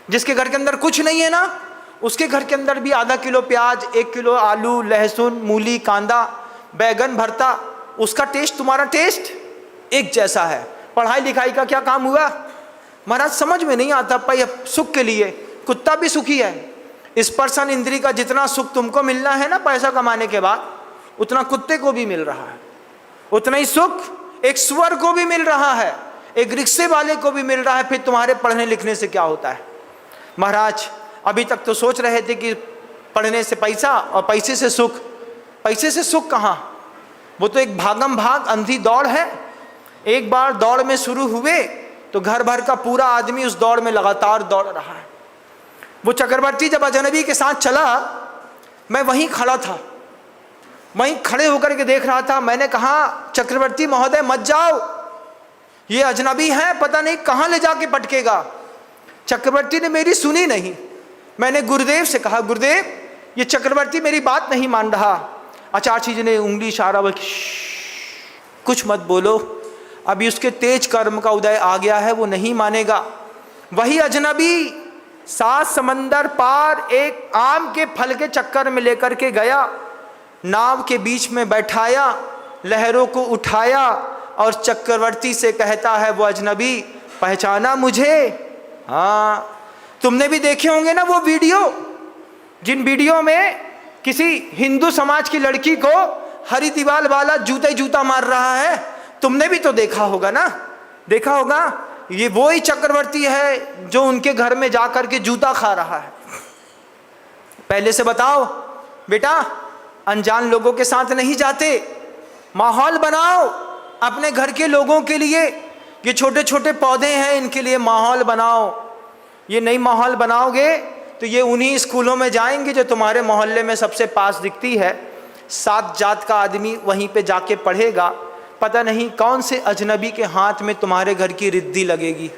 जिसके घर के अंदर कुछ नहीं है ना, उसके घर के अंदर भी आधा किलो प्याज, 1 किलो आलू, लहसुन, मूली, कांदा, बैगन भरता, उसका टेस्ट तुम्हारा टेस्ट एक जैसा है। पढ़ाई लिखाई का क्या काम हुआ महाराज? समझ में नहीं आता। भाई सुख के लिए कुत्ता भी सुखी है। स्पर्शन इंद्री का जितना सुख तुमको मिलना है ना पैसा कमाने के बाद, उतना कुत्ते को भी मिल रहा है। उतना ही सुख एक सुअर को भी मिल रहा है, एक रिक्शे वाले को भी मिल रहा है। फिर तुम्हारे पढ़ने लिखने से क्या होता है महाराज? अभी तक तो सोच रहे थे कि पढ़ने से पैसा और पैसे से सुख। पैसे से सुख कहाँ? वो तो एक भागम भाग अंधी दौड़ है। एक बार दौड़ में शुरू हुए तो घर भर का पूरा आदमी उस दौड़ में लगातार दौड़ रहा है। वो चक्रवर्ती जब अजनबी के साथ चला, मैं वहीं खड़ा था, वहीं खड़े होकर के देख रहा था। मैंने कहा चक्रवर्ती महोदय मत जाओ, ये अजनबी है, पता नहीं कहाँ ले जाके पटकेगा। चक्रवर्ती ने मेरी सुनी नहीं। मैंने गुरुदेव से कहा गुरुदेव ये चक्रवर्ती मेरी बात नहीं मान रहा। आचार्य जी ने उंगली इशारा बोल, कुछ मत बोलो, अभी उसके तेज कर्म का उदय आ गया है, वो नहीं मानेगा। वही अजनबी 7 समंदर पार एक आम के फल के चक्कर में लेकर के गया, नाव के बीच में बैठाया, लहरों को उठाया और चक्रवर्ती से कहता है वो अजनबी, पहचाना मुझे? हाँ, तुमने भी देखे होंगे ना वो वीडियो, जिन वीडियो में किसी हिंदू समाज की लड़की को हरी दीवाल वाला जूता मार रहा है। तुमने भी तो देखा होगा ना, देखा होगा। ये वो ही चक्रवर्ती है जो उनके घर में जाकर के जूता खा रहा है। पहले से बताओ बेटा, अनजान लोगों के साथ नहीं जाते, माहौल बनाओ अपने घर के लोगों के लिए। ये छोटे छोटे पौधे हैं, इनके लिए माहौल बनाओ। ये नई माहौल बनाओगे तो ये उन्हीं स्कूलों में जाएंगे जो तुम्हारे मोहल्ले में सबसे पास दिखती है। 7 जात का आदमी वहीं पे जाके पढ़ेगा, पता नहीं कौन से अजनबी के हाथ में तुम्हारे घर की रिद्दी लगेगी।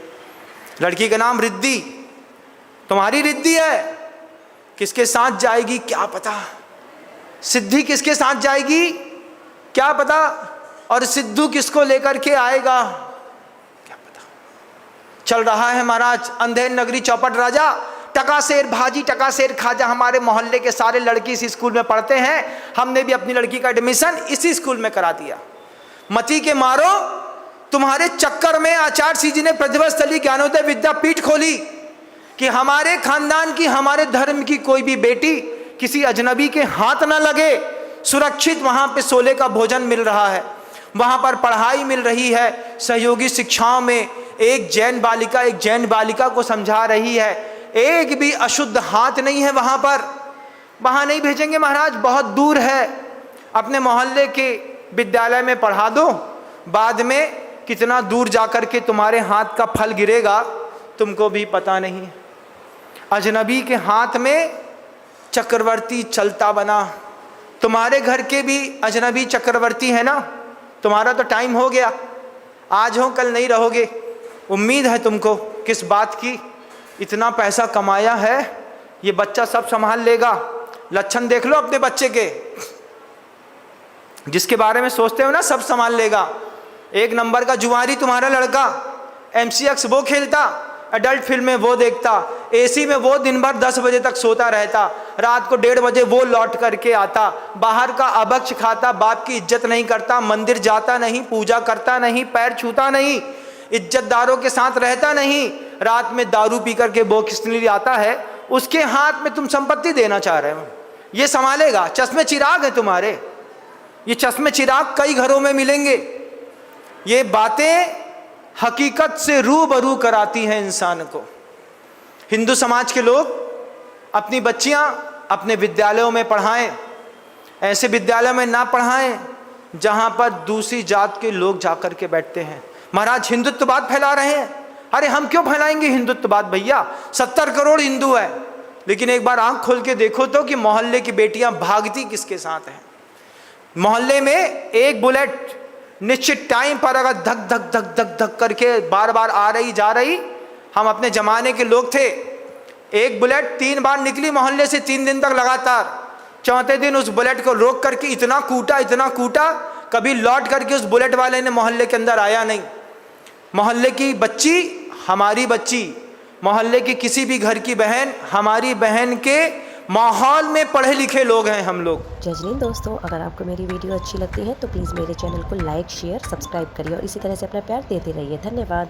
लड़की का नाम रिद्दी, तुम्हारी रिद्दी है, किसके साथ जाएगी क्या पता। सिद्धि किसके साथ जाएगी क्या पता, और सिद्धू किसको लेकर के आएगा क्या पता। चल रहा है महाराज अंधेर नगरी चौपट राजा, टकासेर भाजी टकासेर खाजा। हमारे मोहल्ले के सारे लड़की इसी स्कूल में पढ़ते हैं, हमने भी अपनी लड़की का एडमिशन इसी स्कूल में करा दिया। मती के मारो, तुम्हारे चक्कर में आचार्य जी ने प्रतिभा स्थली ज्ञानोदय विद्यापीठ खोली कि हमारे खानदान की, हमारे धर्म की कोई भी बेटी किसी अजनबी के हाथ ना लगे। सुरक्षित वहां पे सोले का भोजन मिल रहा है, वहां पर पढ़ाई मिल रही है, सहयोगी शिक्षाओं में एक जैन बालिका को समझा रही है। एक भी अशुद्ध हाथ नहीं है वहां पर। वहां नहीं भेजेंगे महाराज, बहुत दूर है। अपने मोहल्ले के विद्यालय में पढ़ा दो, बाद में कितना दूर जाकर के तुम्हारे हाथ का फल गिरेगा तुमको भी पता नहीं। अजनबी के हाथ में चक्रवर्ती चलता बना। तुम्हारे घर के भी अजनबी चक्रवर्ती है ना। तुम्हारा तो टाइम हो गया, आज हो कल नहीं रहोगे। उम्मीद है तुमको किस बात की? इतना पैसा कमाया है, ये बच्चा सब संभाल लेगा। लक्षण देख लो अपने बच्चे के, जिसके बारे में सोचते हो ना सब संभाल लेगा। 1 नंबर का जुआरी तुम्हारा लड़का, MCX वो खेलता, एडल्ट फिल्म में वो देखता, AC में वो दिन भर 10 बजे तक सोता रहता, रात को 1:30 बजे वो लौट करके आता, बाहर का अभक्ष खाता, बाप की इज्जत नहीं करता, मंदिर जाता नहीं, पूजा करता नहीं, पैर छूता नहीं, इज्जतदारों के साथ रहता नहीं, रात में दारू पी करके वो किसने आता है, उसके हाथ में तुम संपत्ति देना चाह रहे हो। ये संभालेगा? चश्मे चिराग है तुम्हारे, ये चश्मे चिराग कई घरों में मिलेंगे। ये बातें हकीकत से रूबरू कराती हैं इंसान को। हिंदू समाज के लोग अपनी बच्चियां अपने विद्यालयों में पढ़ाएं, ऐसे विद्यालयों में ना पढ़ाएं जहां पर दूसरी जात के लोग जाकर के बैठते हैं। महाराज हिंदुत्ववाद फैला रहे हैं। अरे हम क्यों फैलाएंगे हिंदुत्ववाद भैया? 70 करोड़ हिंदू है, लेकिन एक बार आंख खोल के देखो तो कि मोहल्ले की बेटियां भागती किसके साथ हैं। मोहल्ले में एक बुलेट निश्चित टाइम पर अगर धक धक धक धक धक करके बार बार आ रही जा रही, हम अपने जमाने के लोग थे, एक बुलेट 3 बार निकली मोहल्ले से 3 दिन तक लगातार। चौथे दिन उस बुलेट को रोक करके इतना कूटा, कभी लौट करके उस बुलेट वाले ने मोहल्ले के अंदर आया नहीं। मोहल्ले की बच्ची, हमारी बच्ची, मोहल्ले की किसी भी घर की बहन हमारी बहन के माहौल में पढ़े लिखे लोग हैं हम लोग। जजनीन दोस्तों, अगर आपको मेरी वीडियो अच्छी लगती है तो प्लीज़ मेरे चैनल को लाइक शेयर सब्सक्राइब करिए और इसी तरह से अपना प्यार देते रहिए। धन्यवाद।